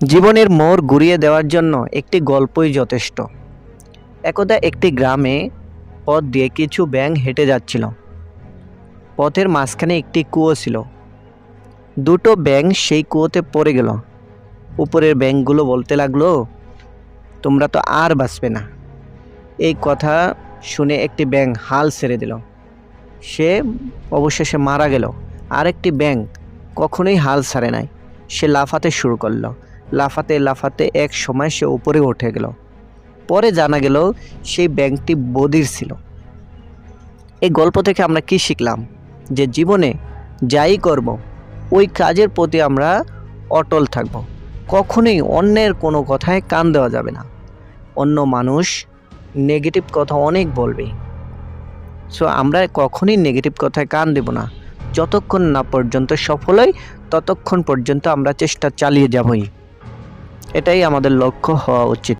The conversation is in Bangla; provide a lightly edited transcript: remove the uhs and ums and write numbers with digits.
জীবনের মোড় ঘুরিয়ে দেওয়ার জন্য একটি গল্পই যথেষ্ট। একদা একটি গ্রামে পথ দিয়ে কিছু ব্যাঙ হেঁটে যাচ্ছিল। পথের মাঝখানে একটি কুয়ো ছিল। দুটো ব্যাঙ সেই কুয়োতে পড়ে গেল। উপরের ব্যাঙগুলো বলতে লাগলো, তোমরা তো আর বাঁচবে না। এই কথা শুনে একটি ব্যাঙ হাল ছেড়ে দিল। সে অবশেষে মারা গেল। আরেকটি ব্যাঙ কখনোই হাল ছাড়ে নাই। সে লাফাতে শুরু করলো। লাফাতে লাফাতে এক সময় সে উপরে উঠে গেল। পরে জানা গেল সেই ব্যাঙটি বধির ছিল। এই গল্প থেকে আমরা কি শিখলাম? যে জীবনে যাই করব ওই কাজের প্রতি আমরা অটল থাকব। কখনোই অন্যের কোনো কথায় কান দেওয়া যাবে না। অন্য মানুষ নেগেটিভ কথা অনেক বলবে, সো আমরা কখনোই নেগেটিভ কথায় কান দেব না। যতক্ষণ না পর্যন্ত সফল হই ততক্ষণ পর্যন্ত আমরা চেষ্টা চালিয়ে যাবই। এটাই আমাদের লক্ষ্য হওয়া উচিত।